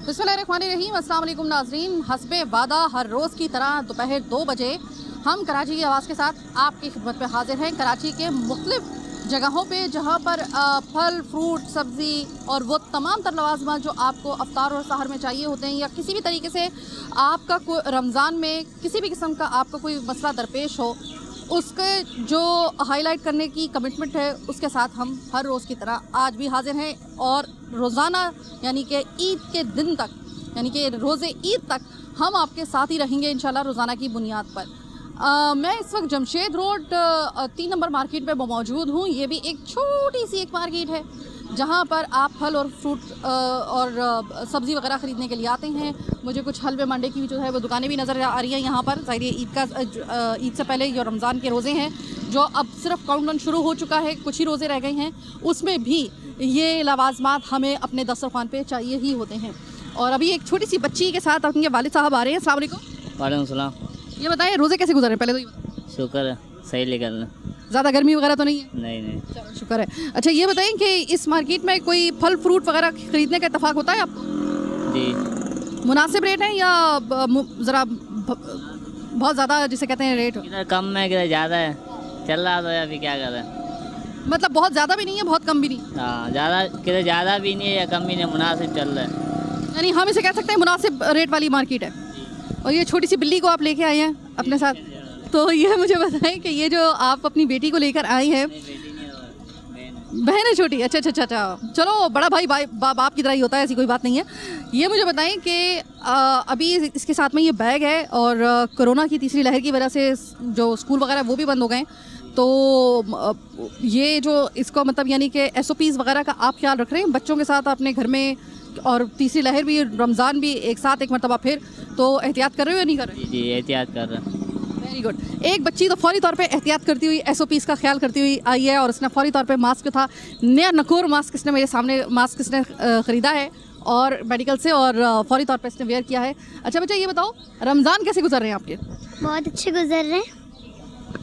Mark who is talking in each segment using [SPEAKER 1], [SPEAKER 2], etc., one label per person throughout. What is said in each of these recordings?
[SPEAKER 1] बिस्मिल्लाहिर्रहमानिर्रहीम। अस्सलाम वालेकुम नाज़रीन, हस्बे वादा हर रोज़ की तरह दोपहर 2 बजे हम कराची की आवाज़ के साथ आपकी खिदमत में हाजिर हैं। कराची के मुख्तलिफ जगहों पे जहाँ पर फल, फ्रूट, सब्ज़ी और वो तमाम तर लवाज़मात जो आपको अफ्तार और सहर में चाहिए होते हैं, या किसी भी तरीके से आपका रमज़ान में किसी भी किस्म का आपका कोई मसला दरपेश हो, उसके जो हाईलाइट करने की कमिटमेंट है, उसके साथ हम हर रोज़ की तरह आज भी हाजिर हैं। और रोज़ाना यानी कि ईद के दिन तक, यानी कि रोज़े ईद तक हम आपके साथ ही रहेंगे इंशाल्लाह रोज़ाना की बुनियाद पर। मैं इस वक्त जमशेद रोड 3 नंबर मार्केट में मौजूद हूँ। ये भी एक छोटी सी एक मार्केट है जहाँ पर आप फल और फ्रूट और सब्ज़ी वगैरह ख़रीदने के लिए आते हैं। मुझे कुछ हलवे मंडे की भी जो है वो दुकानें भी नज़र आ रही हैं यहाँ पर। ज़ाहिर ईद से पहले जो रमज़ान के रोज़े हैं, जो अब सिर्फ काउंटडाउन शुरू हो चुका है, कुछ ही रोज़े रह गए हैं, उसमें भी ये लवाज़मात हमें अपने दस्तरखान पे चाहिए ही होते हैं। और अभी एक छोटी सी बच्ची के साथ उनके वालिद साहब आ रहे हैं। अस्सलाम वालेकुम।
[SPEAKER 2] वालेकुम सलाम।
[SPEAKER 1] ये बताएं रोज़े कैसे गुजर रहे हैं, पहले तो ये बताएं।
[SPEAKER 2] शुक्र है, सही लेकर।
[SPEAKER 1] ज़्यादा गर्मी वगैरह तो नहीं है? नहीं।
[SPEAKER 2] चलो
[SPEAKER 1] शुक्र है। अच्छा ये बताएं कि इस मार्केट में कोई फल फ्रूट वगैरह खरीदने का इत्तेफाक होता है आपको?
[SPEAKER 2] जी।
[SPEAKER 1] मुनासिब रेट है या ज़रा बहुत ज़्यादा जिसे कहते हैं रेट?
[SPEAKER 2] किधर कम है किधर ज़्यादा है, चल रहा तो अभी क्या कर रहे हैं।
[SPEAKER 1] मतलब बहुत ज़्यादा भी नहीं है, बहुत कम भी नहीं?
[SPEAKER 2] हाँ, ज़्यादा किधर ज़्यादा भी नहीं है या कम भी नहीं, मुनासिब चल रहा है।
[SPEAKER 1] यानी हम इसे कह सकते हैं मुनासिब रेट वाली मार्केट है। और ये छोटी सी बिल्ली को आप लेके आए हैं अपने साथ, तो ये मुझे बताएं कि ये जो आप अपनी बेटी को लेकर आई हैं, बहन है छोटी? अच्छा। चलो, बड़ा भाई बाप की तरह ही होता है, ऐसी कोई बात नहीं है। ये मुझे बताएं कि अभी इसके साथ में ये बैग है और कोरोना की तीसरी लहर की वजह से जो स्कूल वगैरह वो भी बंद हो गए, तो ये जो इसको मतलब यानी कि SOPs वगैरह का आप ख्याल रख रहे हैं बच्चों के साथ अपने घर में, और तीसरी लहर भी, रमज़ान भी एक साथ एक मरतबा फिर, तो एहतियात कर रहे हो या नहीं कर रहे?
[SPEAKER 2] जी, एहतियात कर रहे हैं।
[SPEAKER 1] Very good. एक बच्ची तो फौरी तौर पे एहतियात करती हुई SOPs का ख्याल करती हुई आई है, और उसने फौरी तौर पे मास्क था, नया नकोर मास्क इसने मेरे सामने मास्क इसने ख़रीदा है और मेडिकल से, और फौरी तौर पे इसने वेयर किया है। अच्छा बच्चा ये बताओ, रमज़ान कैसे गुजर रहे हैं आपके? बहुत अच्छे गुजर रहे हैं।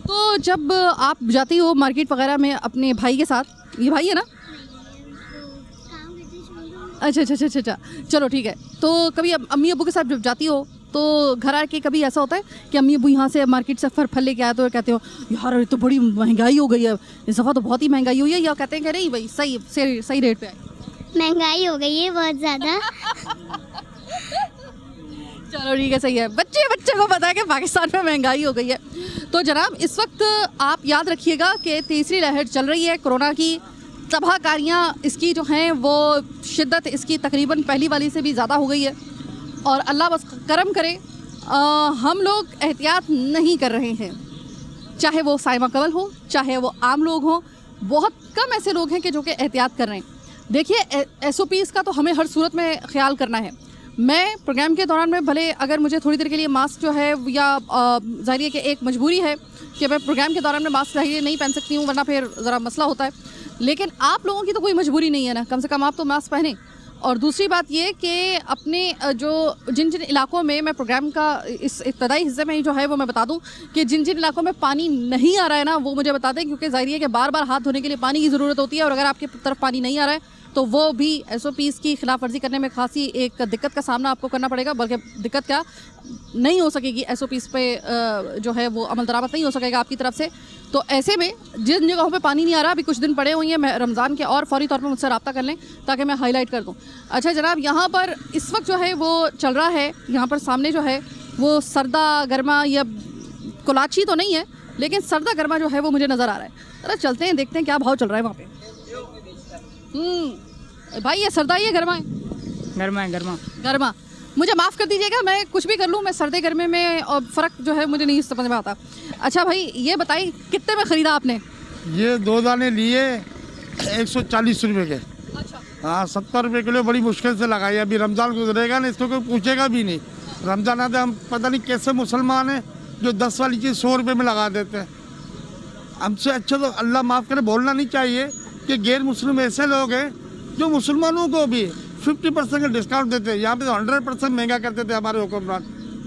[SPEAKER 1] तो जब आप जाती हो मार्केट वगैरह में अपने भाई के साथ, ये भाई है ना? अच्छा, चलो ठीक है। तो कभी अम्मी अब्बू के साथ जब जाती हो तो घर आके कभी ऐसा होता है कि अम्मी अब्बू यहाँ से मार्केट से फल लेके आए तो कहते हो यार ये तो बड़ी महंगाई हो गई है, इस दफ़ा तो बहुत ही महंगाई हुई है, या कहते हैं कि नहीं भाई सही रेट पे आई?
[SPEAKER 3] महंगाई हो गई है बहुत ज़्यादा।
[SPEAKER 1] चलो ठीक है, सही है। बच्चे को पता है कि पाकिस्तान में महंगाई हो गई है। तो जनाब इस वक्त आप याद रखिएगा कि तीसरी लहर चल रही है कोरोना की। तबाहकारियाँ इसकी जो हैं वो शिद्दत इसकी तकरीबन पहली वाली से भी ज़्यादा हो गई है, और अल्लाह बस करम करे हम लोग एहतियात नहीं कर रहे हैं, चाहे वो साइमा कवल हो, चाहे वो आम लोग हों। बहुत कम ऐसे लोग हैं कि जो कि एहतियात कर रहे हैं। देखिए SOPs का तो हमें हर सूरत में ख्याल करना है। मैं प्रोग्राम के दौरान में भले अगर मुझे थोड़ी देर के लिए मास्क जो है, या ज़ाहिर है कि एक मजबूरी है कि मैं प्रोग्राम के दौरान में मास्क ज़ाहिर नहीं पहन सकती हूँ, वरना फिर ज़रा मसला होता है, लेकिन आप लोगों की तो कोई मजबूरी नहीं है ना, कम से कम आप तो मास्क पहने। और दूसरी बात ये कि अपने जो जिन इलाकों में मैं प्रोग्राम का इस इब्तदाई हिस्से में ही जो है वो मैं बता दूं कि जिन इलाकों में पानी नहीं आ रहा है ना, वो मुझे बता दें, क्योंकि ज़ाहिर है कि बार बार हाथ धोने के लिए पानी की ज़रूरत होती है, और अगर आपकी तरफ पानी नहीं आ रहा है तो वो भी SOPs की खिलाफ वर्जी करने में खासी एक दिक्कत का सामना आपको करना पड़ेगा। बल्कि दिक्कत क्या, नहीं हो सकेगी, SOPs पे जो है वो अमल दरामद नहीं हो सकेगा आपकी तरफ से। तो ऐसे में जिन जगहों पे पानी नहीं आ रहा, अभी कुछ दिन पड़े हुए हैं रमज़ान के, और फौरी तौर पर मुझसे रब्ता कर लें ताकि मैं हाईलाइट कर दूँ। अच्छा जनाब, यहाँ पर इस वक्त जो है वो चल रहा है, यहाँ पर सामने जो है वो सर्दा गर्मा, या कोलाची तो नहीं है लेकिन सर्दा गर्मा जो है वो मुझे नज़र आ रहा है। जरा चलते हैं, देखते हैं क्या भाव चल रहा है वहाँ पे। भाई ये सर्दा ही है गर्मा है? गर्मा। मुझे माफ़ कर दीजिएगा, मैं कुछ भी कर लूँ, मैं सर्दे गर्मे में और फ़र्क जो है मुझे नहीं समझ में आता। अच्छा भाई ये बताइए कितने में ख़रीदा आपने?
[SPEAKER 4] ये 2 दाने लिए 140 रुपये के।
[SPEAKER 1] अच्छा।
[SPEAKER 4] हाँ, 70 रुपये किलो बड़ी मुश्किल से लगाई। अभी रमज़ान गुजरेगा ना, इसको कोई पूछेगा भी नहीं। रमज़ान आते हम पता नहीं कैसे मुसलमान हैं जो 10 वाली चीज़ 100 रुपये में लगा देते हैं। हमसे अच्छा तो अल्लाह माफ़ करे बोलना नहीं चाहिए कि गैर मुस्लिम ऐसे लोग हैं जो मुसलमानों को भी 50% का डिस्काउंट देते हैं। यहाँ पे तो 100% महंगा करते थे हमारे हुक्मरान,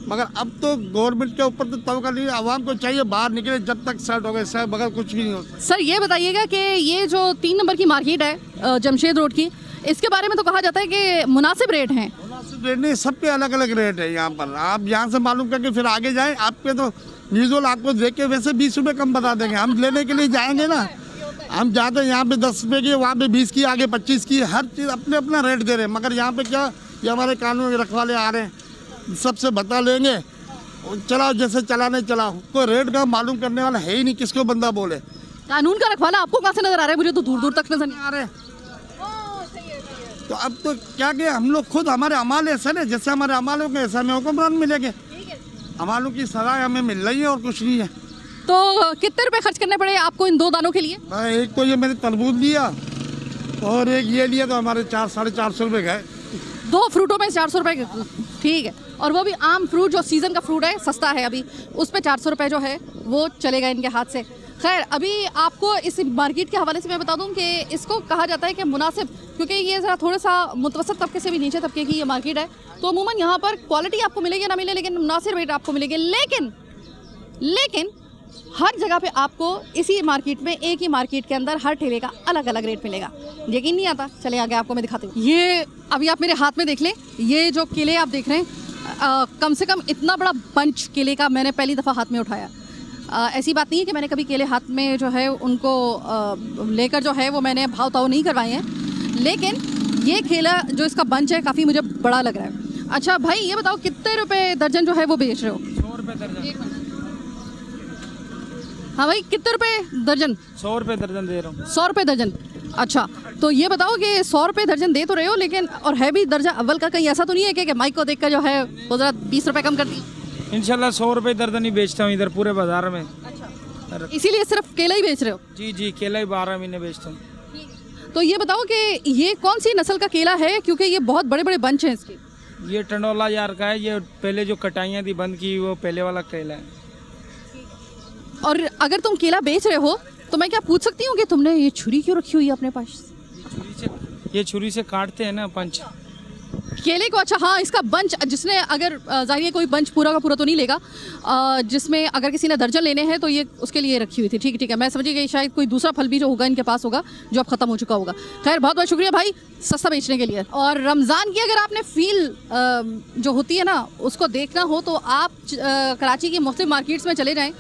[SPEAKER 4] मगर अब तो गवर्नमेंट के ऊपर तो तवक्कुल नहीं, आवाम को चाहिए बाहर निकले जब तक सेट हो गए, सब बगैर कुछ भी नहीं होता।
[SPEAKER 1] सर ये बताइएगा कि ये जो 3 नंबर की मार्केट है जमशेद रोड की, इसके बारे में तो कहा जाता है कि मुनासिब रेट हैं।
[SPEAKER 4] रेट नहीं, सबके अलग अलग रेट है यहाँ पर। आप यहाँ से मालूम करके फिर आगे जाएं, आपके तो न्यूज़ आपको देख के वैसे 20 रुपये कम बता देंगे। हम लेने के लिए जाएंगे ना, हम जाते हैं यहाँ पे 10 रुपये की, वहाँ पे 20 की, आगे 25 की, हर चीज़ अपने अपना रेट दे रहे हैं। मगर यहाँ पे क्या, ये हमारे कानून के रखवाले आ रहे हैं, सबसे बता लेंगे, चलाओ जैसे चलाने चलाओ, कोई रेट का मालूम करने वाला है ही नहीं, किसको बंदा बोले।
[SPEAKER 1] कानून का रखवाला आपको कहाँ से नजर आ रहा है? मुझे तो दूर दूर तक नजर नहीं
[SPEAKER 4] आ रहे। तो अब तो क्या कि हम लोग खुद, हमारे अमाल ऐसे ना, जैसे हमारे अमाल होंगे ऐसा हमें हुक्मरान मिलेंगे। अमालों की सराय हमें मिल रही है और कुछ नहीं है।
[SPEAKER 1] तो कितने रुपए खर्च करने पड़े आपको इन 2 दानों के लिए?
[SPEAKER 4] एक तो ये मैंने तरबूज लिया और एक ये लिया, तो हमारे 400-450 रुपये गए।
[SPEAKER 1] 2 फ्रूटों में 400 रुपये, ठीक है। और वो भी आम फ्रूट, जो सीज़न का फ्रूट है, सस्ता है अभी, उस पर 400 रुपये जो है वो चलेगा इनके हाथ से। खैर, अभी आपको इस मार्केट के हवाले से मैं बता दूं कि इसको कहा जाता है कि मुनासिब, क्योंकि ये ज़रा थोड़ा सा मुतवसत तबके से भी नीचे तबके की ये मार्केट है, तो अमूमन यहाँ पर क्वालिटी आपको मिलेगी ना मिले, लेकिन मुनासिब रेट आपको मिलेंगे। लेकिन हर जगह पे आपको इसी मार्केट में, एक ही मार्केट के अंदर हर ठेले का अलग अलग रेट मिलेगा। यकीन नहीं आता? चले आगे आपको मैं दिखाती हूँ। ये अभी आप मेरे हाथ में देख लें, ये जो केले आप देख रहे हैं, कम से कम इतना बड़ा बंच केले का मैंने पहली दफ़ा हाथ में उठाया। ऐसी बात नहीं है कि मैंने कभी केले हाथ में जो है उनको लेकर जो है वो मैंने भाव ताव नहीं करवाए हैं, लेकिन ये केला जो इसका बंच है काफ़ी मुझे बड़ा लग रहा है। अच्छा भाई, ये बताओ कितने रुपए दर्जन जो है वो बेच रहे हो?
[SPEAKER 5] 100 रुपये दर्जन।
[SPEAKER 1] हाँ भाई, कितने रुपए दर्जन?
[SPEAKER 5] 100 रुपये दर्जन दे रहा हूँ।
[SPEAKER 1] 100 रुपये दर्जन। अच्छा, तो ये बताओ कि 100 रुपये दर्जन दे तो रहे हो, लेकिन और है भी दर्जा अव्वल का, कहीं ऐसा तो नहीं है कि माइक को देखकर जो है वो ज़रा 20 रुपये कम कर दी?
[SPEAKER 5] इंशाल्लाह 100 रुपये दर्जन ही बेचता हूँ इधर पूरे बाजार में।
[SPEAKER 1] अच्छा, इसीलिए सिर्फ केला ही बेच रहे हो?
[SPEAKER 5] जी, केला ही 12 महीने बेचता हूँ।
[SPEAKER 1] तो ये बताओ कि ये कौन सी नस्ल का केला है, क्योंकि ये बहुत बड़े बड़े बंच हैं इसके?
[SPEAKER 5] ये टंडोला यार का है, ये पहले जो कटाइयाँ थी बंद की, वो पहले वाला केला है।
[SPEAKER 1] और अगर तुम केला बेच रहे हो तो मैं क्या पूछ सकती हूँ कि तुमने ये छुरी क्यों रखी हुई है अपने पास?
[SPEAKER 5] ये छुरी से काटते हैं ना पंच
[SPEAKER 1] केले को। अच्छा हाँ, इसका बंच, जिसने अगर जाहिर है कोई बंच पूरा का पूरा तो नहीं लेगा, जिसमें अगर किसी ने दर्जन लेने हैं तो ये उसके लिए रखी हुई थी। ठीक है, मैं समझी गई शायद कोई दूसरा फल भी जो होगा इनके पास होगा जो अब ख़त्म हो चुका होगा। खैर, बहुत बहुत शुक्रिया भाई सस्ता बेचने के लिए। और रमज़ान की अगर आपने फील जो होती है ना उसको देखना हो तो आप कराची की मुख्तलिफ मार्केट्स में चले जाएँ,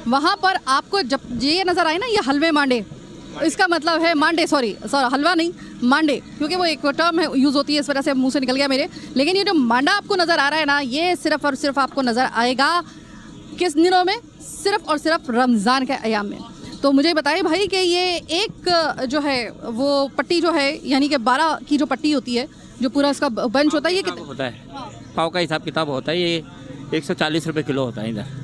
[SPEAKER 1] वहाँ पर आपको जब ये नज़र आए ना, ये हलवे मांडे, इसका मतलब है मांडे, सॉरी हलवा नहीं, मांडे, क्योंकि वो एक टर्म है यूज़ होती है, इस वजह से मुंह से निकल गया मेरे। लेकिन ये जो मांडा आपको नज़र आ रहा है ना, ये सिर्फ़ और सिर्फ आपको नज़र आएगा किस दिनों में? सिर्फ़ और सिर्फ रमज़ान के अयाम में। तो मुझे बताइए भाई कि ये एक जो है वो पट्टी जो है, यानी कि 12 की जो पट्टी होती है, जो पूरा इसका बंच होता है, ये कितना
[SPEAKER 6] होता है? पाव का हिसाब किताब होता है, ये 140 रुपये किलो होता है इधर।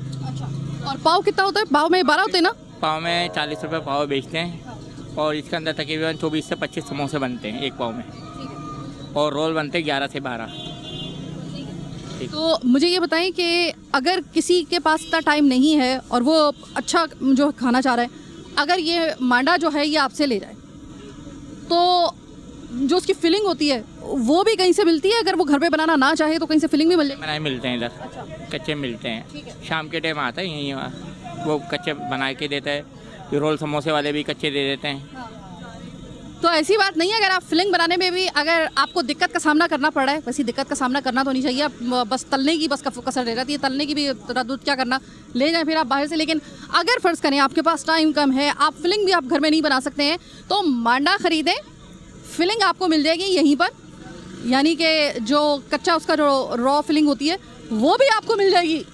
[SPEAKER 1] और पाव कितना होता है? पाव में 12 होते हैं ना?
[SPEAKER 6] पाव में 40 रुपये पाव बेचते हैं, और इसके अंदर तकरीबन 24 से 25 समोसे बनते हैं एक पाव में, और रोल बनते हैं 11 से 12।
[SPEAKER 1] तो मुझे ये बताएं कि अगर किसी के पास इतना टाइम नहीं है और वो अच्छा जो खाना चाह रहा है, अगर ये मांडा जो है ये आपसे ले जाए, तो जो उसकी फिलिंग होती है वो भी कहीं से मिलती है? अगर वो घर पे बनाना ना चाहे तो कहीं से फिलिंग भी मिल जाए?
[SPEAKER 6] बनाए मिलते हैं इधर।
[SPEAKER 1] अच्छा।
[SPEAKER 6] कच्चे मिलते हैं, शाम के टाइम आता है यहीं, वो कच्चे बना के देता है। ये रोल समोसे वाले भी कच्चे दे देते हैं।
[SPEAKER 1] तो ऐसी बात नहीं है, अगर आप फिलिंग बनाने में भी अगर आपको दिक्कत का सामना करना पड़ रहा है, वैसी दिक्कत का सामना करना तो नहीं चाहिए, बस तलने की बस कसर रह जाती है, तलने की भी दूध क्या करना, ले जाएं फिर आप बाहर से। लेकिन अगर फ़र्ज़ करें आपके पास टाइम कम है, आप फिलिंग भी आप घर में नहीं बना सकते हैं, तो मांडा ख़रीदें, फिलिंग आपको मिल जाएगी यहीं पर, यानी कि जो कच्चा उसका जो रॉ फिलिंग होती है वो भी आपको मिल जाएगी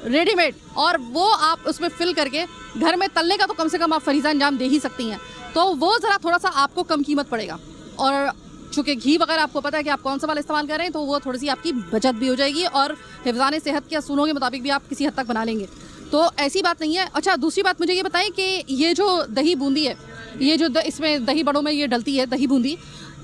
[SPEAKER 1] रेडीमेड, और वो आप उसमें फिल करके घर में तलने का तो कम से कम आप फरीज़ा अंजाम दे ही सकती हैं। तो वो ज़रा थोड़ा सा आपको कम कीमत पड़ेगा, और चूँकि घी वगैरह आपको पता है कि आप कौन सा वाला इस्तेमाल कर रहे हैं, तो वो थोड़ी सी आपकी बचत भी हो जाएगी, और हिफ़्ज़ान सेहत के असूलों के मुताबिक भी आप किसी हद तक बना लेंगे, तो ऐसी बात नहीं है। अच्छा, दूसरी बात मुझे ये बताएं कि ये जो दही बूंदी है, ये जो इसमें दही बड़ों में ये डलती है दही बूंदी,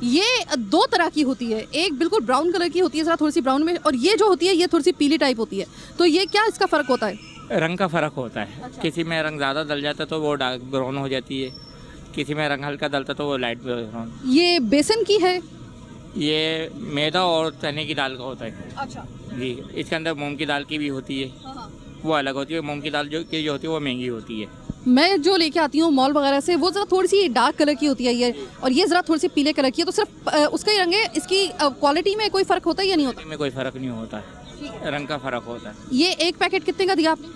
[SPEAKER 1] ये 2 तरह की होती है, एक बिल्कुल ब्राउन कलर की होती है, ज़रा थोड़ी सी ब्राउन में, और ये जो होती है ये थोड़ी सी पीली टाइप होती है, तो ये क्या इसका फ़र्क होता है?
[SPEAKER 6] रंग का फ़र्क होता है।
[SPEAKER 1] अच्छा।
[SPEAKER 6] किसी में रंग ज़्यादा डल जाता है तो वो डार्क ब्राउन हो जाती है, किसी में रंग हल्का डलता तो वो लाइट ब्राउन।
[SPEAKER 1] ये बेसन की है?
[SPEAKER 6] ये मैदा और चने की दाल का होता है।
[SPEAKER 1] अच्छा
[SPEAKER 6] जी, इसके अंदर मूंग की दाल की भी होती है, वो अलग होती है। मूंग की दाल जो होती है वो महंगी होती है।
[SPEAKER 1] मैं जो लेके आती हूँ मॉल वगैरह से, वो ज़रा थोड़ी सी डार्क कलर की होती है ये, और ये ज़रा थोड़ी सी पीले कलर की है, तो सिर्फ उसका ही रंग है, इसकी क्वालिटी में कोई फ़र्क होता है या नहीं होता?
[SPEAKER 6] में कोई फ़र्क नहीं होता है, रंग का फ़र्क होता है।
[SPEAKER 1] ये एक पैकेट कितने का दिया आपने?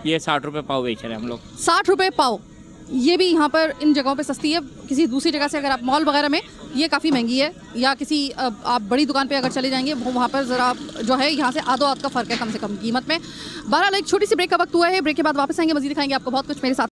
[SPEAKER 6] ये 60 रुपये पाव बेच रहे हैं हम लोग।
[SPEAKER 1] 60 रुपये पाव। ये भी यहाँ पर इन जगहों पे सस्ती है, किसी दूसरी जगह से अगर आप मॉल वगैरह में ये काफ़ी महंगी है, या किसी आप बड़ी दुकान पे अगर चले जाएंगे वहाँ पर ज़रा जो है यहाँ से आधो आध का फ़र्क है कम से कम कीमत में। बहरहाल एक छोटी सी ब्रेक का वक्त हुआ है, ब्रेक के बाद वापस आएंगे, मज़ीद दिखाएंगे आपको बहुत कुछ मेरे साथ।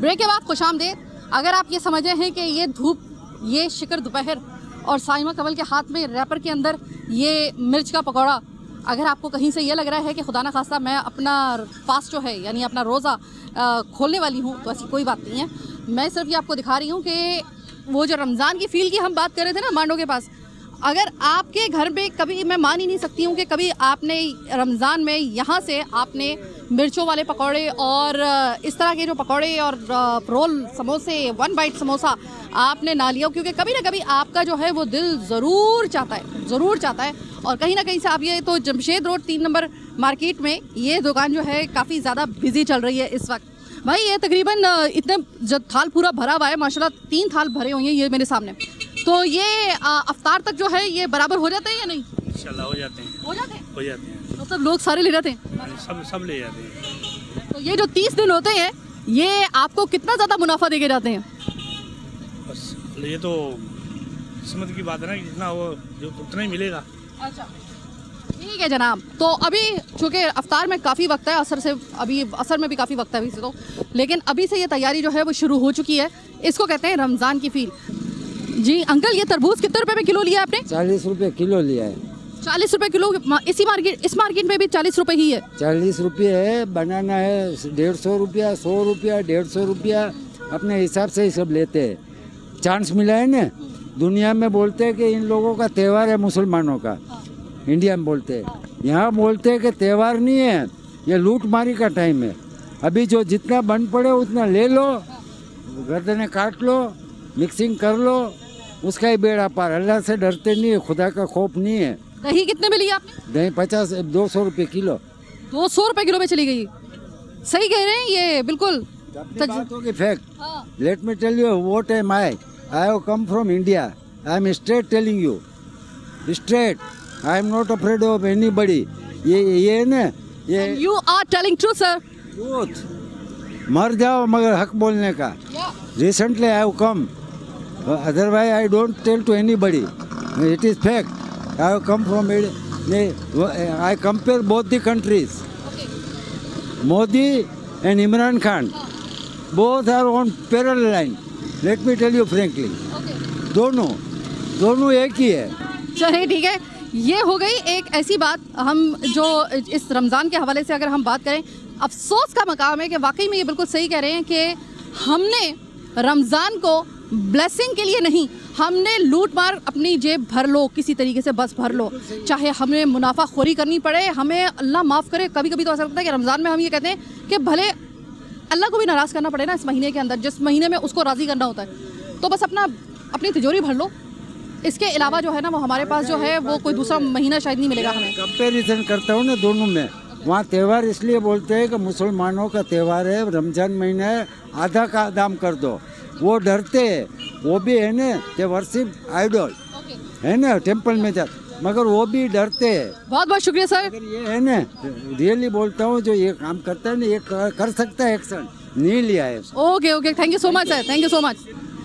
[SPEAKER 1] ब्रेक के बाद खुशामदीद। अगर आप ये समझ रहे हैं कि ये धूप, ये शिकर दोपहर और साइमा कमल के हाथ में रैपर के अंदर ये मिर्च का पकौड़ा, अगर आपको कहीं से ये लग रहा है कि खुदा ना खास्ता मैं अपना फास्ट जो है यानी अपना रोज़ा खोलने वाली हूँ, तो ऐसी कोई बात नहीं है। मैं सिर्फ ये आपको दिखा रही हूँ कि वो जो रमज़ान की फ़ील की हम बात कर रहे थे ना मांडो के पास, अगर आपके घर में कभी, मैं मान ही नहीं सकती हूँ कि कभी आपने रमज़ान में यहाँ से आपने मिर्चों वाले पकौड़े और इस तरह के जो पकौड़े और रोल समोसे, 1 बाइट समोसा आपने ना लिया, क्योंकि कभी ना कभी आपका जो है वो दिल ज़रूर चाहता है। और कहीं ना कहीं से आप ये तो जमशेद रोड 3 नंबर मार्केट में ये दुकान जो है काफ़ी ज़्यादा बिजी चल रही है इस वक्त। भाई ये तकरीबन इतने जब थाल पूरा भरा हुआ है माशाल्लाह, 3 थाल भरे हुए हैं ये मेरे सामने, तो ये अफ्तार तक जो है ये बराबर हो जाते हैं या नहीं?
[SPEAKER 7] इंशाल्लाह हो जाते हैं।
[SPEAKER 1] तो सब लोग सारे ले जाते हैं?
[SPEAKER 7] सब ले जाते हैं।
[SPEAKER 1] तो ये जो 30 दिन होते हैं ये आपको कितना ज़्यादा मुनाफा देके जाते हैं?
[SPEAKER 7] बस ये तो किस्मत की बात है ना, जितना हो जो उतना ही मिलेगा।
[SPEAKER 1] अच्छा ठीक है जनाब। तो अभी चूँकि अफ्तार में काफ़ी वक्त है, असर में भी काफ़ी वक्त है अभी से, तो लेकिन अभी से ये तैयारी जो है वो शुरू हो चुकी है। इसको कहते हैं रमज़ान की फील। जी अंकल, ये तरबूज कितने रुपए में किलो लिया आपने?
[SPEAKER 8] 40 रुपये किलो लिया है।
[SPEAKER 1] 40 रुपए किलो? इस मार्केट में भी 40 रुपए ही है?
[SPEAKER 8] 40 रुपये है। बनाना है 150 रुपया, 100 रुपया, 150 रुपया, अपने हिसाब से ही सब लेते हैं। चांस मिला है ना, दुनिया में बोलते हैं कि इन लोगों का त्यौहार है मुसलमानों का, इंडिया में बोलते हैं। यहाँ बोलते हैं कि त्यौहार नहीं है, ये लूट मारी का टाइम है। अभी जो जितना बन पड़े उतना ले लो, गर्दनें काट लो, मिक्सिंग कर लो, उसका ही बेड़ा पार। अल्लाह से डरते नहीं है, खुदा का खौफ नहीं है।
[SPEAKER 1] दही कितने में लिया आपने?
[SPEAKER 8] दही 200 रुपये किलो।
[SPEAKER 1] 200 रुपए किलो में चली गई। सही कह रहे हैं ये बिल्कुल।
[SPEAKER 8] बात होगी fact. Let me tell you what am I have come from India. I am straight telling you, straight. I am not afraid of anybody. ये ना ये
[SPEAKER 1] you are telling true sir.
[SPEAKER 8] Truth. मर जाओ मगर हक बोलने का। Recently I have come, otherwise I don't tell to anybody. It is fact. I have come from I compare both the countries.
[SPEAKER 1] Okay.
[SPEAKER 8] Modi and Imran Khan, both are on parallel line. Let me tell you frankly.
[SPEAKER 1] Okay.
[SPEAKER 8] दोनों एक ही है।
[SPEAKER 1] चलिए ठीक है, ये हो गई एक ऐसी बात। हम जो इस रमज़ान के हवाले से अगर हम बात करें, अफसोस का मकाम है कि वाकई में ये बिल्कुल सही कह रहे हैं कि हमने रमज़ान को ब्लेसिंग के लिए नहीं, हमने लूट मार अपनी जेब भर लो, किसी तरीके से बस भर लो, चाहे हमें मुनाफाखोरी करनी पड़े, हमें अल्लाह माफ़ करे। कभी कभी तो ऐसा लगता है कि रमज़ान में हम ये कहते हैं कि भले अल्लाह को भी नाराज़ करना पड़े ना इस महीने के अंदर, जिस महीने में उसको राज़ी करना होता है, तो बस अपनी तिजोरी भर लो। इसके अलावा जो है ना वो हमारे पास जो है वो कोई दूसरा महीना शायद नहीं मिलेगा हमें।
[SPEAKER 8] कंपेरिजन करता हूँ ना दोनों में। वहाँ त्यौहार इसलिए बोलते हैं कि मुसलमानों का त्यौहार है, रमज़ान महीना है, आधा का दाम कर दो। वो डरते हैं, वो भी है ना, ते वर्शिप आइडल है ना, टेम्पल में जा, मगर वो भी डरते हैं।
[SPEAKER 1] बहुत बहुत शुक्रिया सर।
[SPEAKER 8] अगर ये है ना, रियली बोलता हूँ, जो ये काम करता है ना, ये कर सकता है, एक्शन नहीं लिया है।
[SPEAKER 1] Okay, thank you so much sir, thank you so much.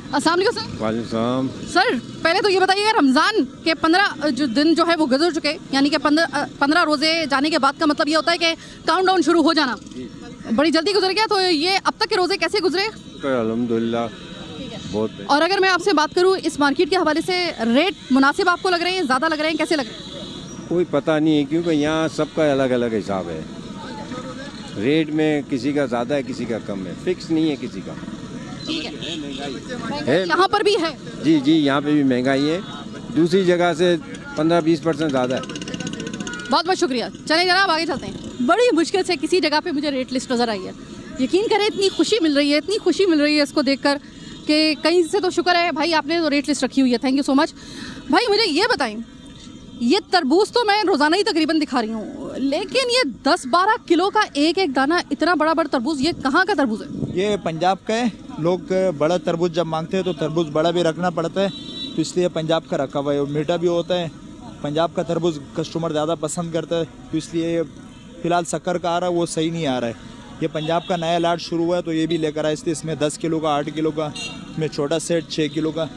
[SPEAKER 1] अस्सलाम वालेकुम सर।
[SPEAKER 9] वालेकुम
[SPEAKER 1] सर, पहले तो ये बताइएगा, रमज़ान के 15 जो दिन जो है वो गुजर चुके, यानी कि 15 रोज़े जाने के बाद का मतलब ये होता है कि काउंटडाउन शुरू हो जाना बड़ी जल्दी गुजर गया। तो ये अब तक के रोज़े कैसे गुजरे?
[SPEAKER 9] अल्हम्दुलिल्लाह बहुत।
[SPEAKER 1] और अगर मैं आपसे बात करूँ इस मार्केट के हवाले से, रेट मुनासिब आपको लग रहे हैं, ज़्यादा लग रहे हैं, कैसे लग रहे हैं?
[SPEAKER 9] कोई पता नहीं है, क्योंकि यहाँ सबका अलग अलग हिसाब है। रेट में किसी का ज़्यादा है, किसी का कम है, फिक्स नहीं है किसी का।
[SPEAKER 1] ठीक है,
[SPEAKER 9] है
[SPEAKER 1] यहाँ पर भी है।
[SPEAKER 9] जी जी, यहाँ पे भी महंगाई है, दूसरी जगह से 15-20% ज़्यादा है।
[SPEAKER 1] बहुत बहुत शुक्रिया। चलिए जनाब आगे चलते हैं। बड़ी मुश्किल से किसी जगह पे मुझे रेट लिस्ट नज़र आई है। यकीन करें इतनी खुशी मिल रही है, इतनी खुशी मिल रही है इसको देखकर कि कहीं से तो शुक्र है भाई आपने तो रेट लिस्ट रखी हुई है। Thank you so much. भाई मुझे ये बताएं, ये तरबूज तो मैं रोज़ाना ही तकरीबन दिखा रही हूँ, लेकिन ये 10-12 किलो का एक एक दाना, इतना बड़ा बड़ा तरबूज, ये कहाँ का तरबूज है?
[SPEAKER 10] ये पंजाब का है। लोग बड़ा तरबूज जब मांगते हैं तो तरबूज बड़ा भी रखना पड़ता है, तो इसलिए पंजाब का रखा हुआ है। मीठा भी होता है। पंजाब का तरबूज कस्टमर ज़्यादा पसंद करता है, तो इसलिए फ़िलहाल शक्कर का आ रहा है वो सही नहीं आ रहा है। ये पंजाब का नया लाट शुरू हुआ है तो ये भी लेकर आए, इसलिए इसमें 10 किलो का, 8 किलो का, इसमें छोटा सेट 6 किलो का।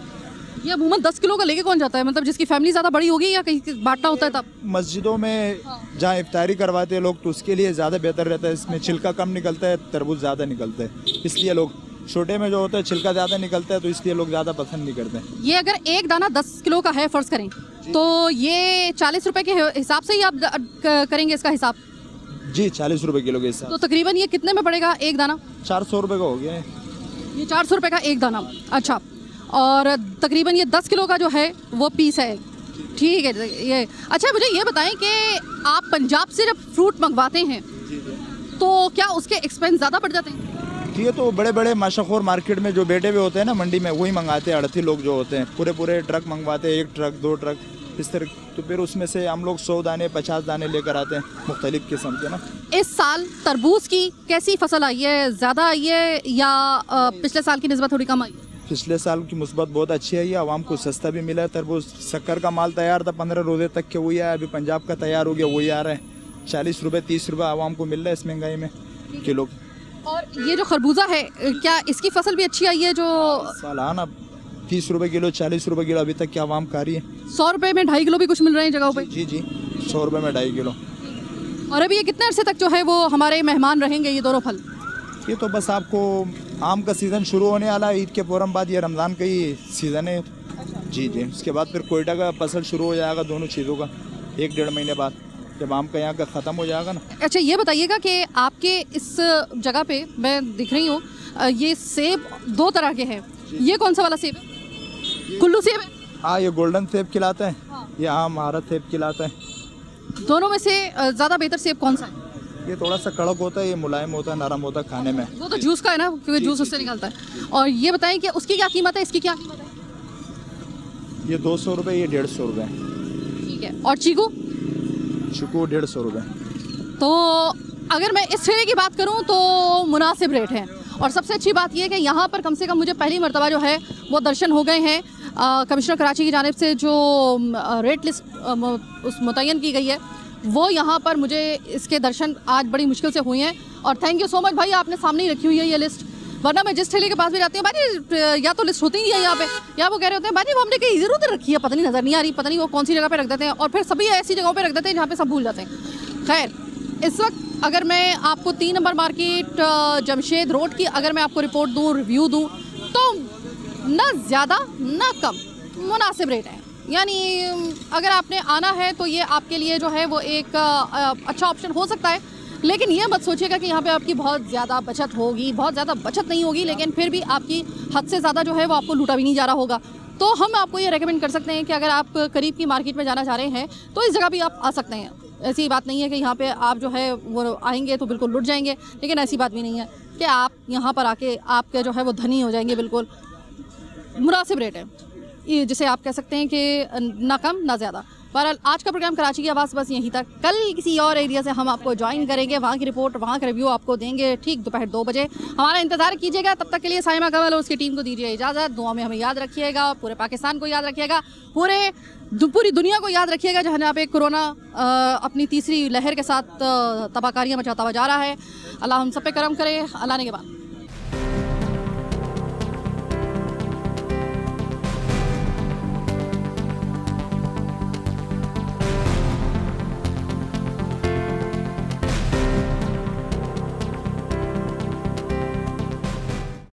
[SPEAKER 1] ये अमूमन 10 किलो का लेके कौन जाता है? मतलब जिसकी फैमिली ज़्यादा बड़ी होगी या कहीं बांटना होता है तब?
[SPEAKER 10] मस्जिदों में जहाँ इफ्तारी करवाते हैं लोग, तो उसके लिए ज़्यादा बेहतर रहता है। इसमें छिलका कम निकलता है, तरबूज ज़्यादा निकलता है, इसलिए लोग, छोटे में जो होता है छिलका ज़्यादा निकलता है, तो इसलिए लोग ज़्यादा पसंद नहीं करते हैं।
[SPEAKER 1] ये अगर एक दाना 10 किलो का है फ़र्ज़ करें, तो ये 40 रुपए के हिसाब से ही आप करेंगे इसका हिसाब?
[SPEAKER 10] जी, 40 रुपए किलो के हिसाब।
[SPEAKER 1] तो तकरीबन ये कितने में पड़ेगा एक दाना?
[SPEAKER 10] 400 रुपये का हो गया है।
[SPEAKER 1] ये 400 रुपये का एक दाना। अच्छा, और तकरीबन ये 10 किलो का जो है वो पीस है। ठीक है ये। अच्छा मुझे ये बताएं कि आप पंजाब से जब फ्रूट मंगवाते हैं तो क्या उसके एक्सपेंस ज़्यादा बढ़ जाते हैं?
[SPEAKER 10] ये तो बड़े बड़े मशहूर मार्केट में जो बैठे हुए होते हैं ना मंडी में, वही मंगाते हैं। अड़ती लोग जो होते हैं पूरे ट्रक मंगवाते हैं, 1 ट्रक 2 ट्रक इस तरह। तो फिर उसमें से हम लोग 100 दाने 50 दाने लेकर आते हैं मुख्तलिफ किस्म के ना।
[SPEAKER 1] इस साल तरबूज की कैसी फसल आई है? ज़्यादा आई है या पिछले साल की निस्बत थोड़ी कम आई है?
[SPEAKER 10] पिछले साल की मुस्बत बहुत अच्छी आई है, आवाम को सस्ता भी मिला है तरबूज। शक्कर का माल तैयार था 15 रोज़े तक के, वही आया। अभी पंजाब का तैयार हो गया, वही आ रहा है। 40 रुपये 30 रुपये आवाम को मिल रहा है इस महंगाई में किलो।
[SPEAKER 1] और ये जो खरबूजा है, क्या इसकी फसल भी अच्छी आई है? जो
[SPEAKER 10] सालाना 30 रुपये किलो 40 रुपये किलो अभी तक की आवाम खा रही है।
[SPEAKER 1] 100 रुपये में 2.5 किलो भी कुछ मिल रहे हैं जगहों पे?
[SPEAKER 10] जी जी, 100 रुपये में 2.5 किलो।
[SPEAKER 1] और अभी ये कितने अरसे तक जो है वो हमारे मेहमान रहेंगे ये दोनों फल?
[SPEAKER 10] ये तो बस आपको आम का सीज़न शुरू होने वाला है, ईद के फ़ौरन बाद ये रमज़ान का ही सीज़न है। जी जी, उसके बाद फिर कोयटा का फसल शुरू हो जाएगा, दोनों चीज़ों का 1-1.5 महीने बाद, जब आम का यहाँ का ख़त्म हो जाएगा ना।
[SPEAKER 1] अच्छा ये बताइएगा कि आपके इस जगह पे मैं दिख रही हूँ ये सेब 2 तरह के हैं, ये कौन सा वाला सेब है? कुल्लू सेब है?
[SPEAKER 10] हाँ, ये गोल्डन सेब खिलाता है। ये आम महारत सेब खिलाता है।
[SPEAKER 1] दोनों में से ज़्यादा बेहतर सेब कौन सा है?
[SPEAKER 10] ये थोड़ा सा कड़क होता है, ये मुलायम होता है, नरम होता है खाने में।
[SPEAKER 1] वो तो जूस का है ना, क्योंकि जूस उससे निकलता है। और ये बताएं कि उसकी क्या कीमत है, इसकी क्या कीमत है?
[SPEAKER 10] ये 200 रुपये, ये 150 रुपये।
[SPEAKER 1] ठीक है। और चीकू?
[SPEAKER 10] चीकू 150 रुपये।
[SPEAKER 1] तो अगर मैं इस ठेले की बात करूं तो मुनासिब रेट है। और सबसे अच्छी बात यह है कि यहाँ पर कम से कम मुझे पहली मरतबा जो है वो दर्शन हो गए हैं। कमिश्नर कराची की जानिब से जो रेट लिस्ट उस मुतय्यन की गई है वो यहाँ पर मुझे इसके दर्शन आज बड़ी मुश्किल से हुए हैं। और थैंक यू सो मच भाई, आपने सामने ही रखी हुई है ये लिस्ट, वरना मैं जिस ठेले के पास भी जाती हूँ भाजी या तो लिस्ट होती नहीं है यहाँ पे, या वो कह रहे होते हैं भाजी वो हमने कहीं ज़रूर रखी है, पता नहीं नज़र नहीं आ रही, पता नहीं वो कौन सी जगह पे रख देते हैं, और फिर सभी ऐसी जगहों पे रख देते हैं जहाँ पे सब भूल जाते हैं। खैर, इस वक्त अगर मैं आपको 3 नंबर मार्केट जमशेद रोड की अगर मैं आपको रिपोर्ट दूँ, रिव्यू दूँ, तो ना ज़्यादा ना कम, मुनासिब रेट है। यानी अगर आपने आना है तो ये आपके लिए जो है वो एक अच्छा ऑप्शन हो सकता है। लेकिन ये मत सोचिएगा कि यहाँ पे आपकी बहुत ज़्यादा बचत होगी, बहुत ज़्यादा बचत नहीं होगी, लेकिन फिर भी आपकी हद से ज़्यादा जो है वो आपको लूटा भी नहीं जा रहा होगा। तो हम आपको ये रेकमेंड कर सकते हैं कि अगर आप करीब की मार्केट में जाना चाह रहे हैं तो इस जगह भी आप आ सकते हैं। ऐसी बात नहीं है कि यहाँ पे आप जो है वो आएंगे तो बिल्कुल लुट जाएंगे, लेकिन ऐसी बात भी नहीं है कि आप यहाँ पर आके आपके जो है वो धनी हो जाएंगे। बिल्कुल मुनासिब रेट है, ये जिसे आप कह सकते हैं कि ना कम ना ज़्यादा। बहरहाल आज का प्रोग्राम कराची की आवाज़ बस यहीं तक। कल किसी और एरिया से हम आपको ज्वाइन करेंगे, वहाँ की रिपोर्ट, वहाँ का रिव्यू आपको देंगे ठीक दोपहर 2 बजे। हमारा इंतज़ार कीजिएगा। तब तक के लिए साइमा कमल और उसकी टीम को दीजिए इजाज़त। दुआ में हमें याद रखिएगा, पूरे पाकिस्तान को याद रखिएगा, पूरी दुनिया को याद रखिएगा जहाँ पे कोरोना अपनी तीसरी लहर के साथ तबाहकारियाँ मचाता हुआ जा रहा है। अल्लाह हम सब पे करम करे। अल्लाह ने के बाद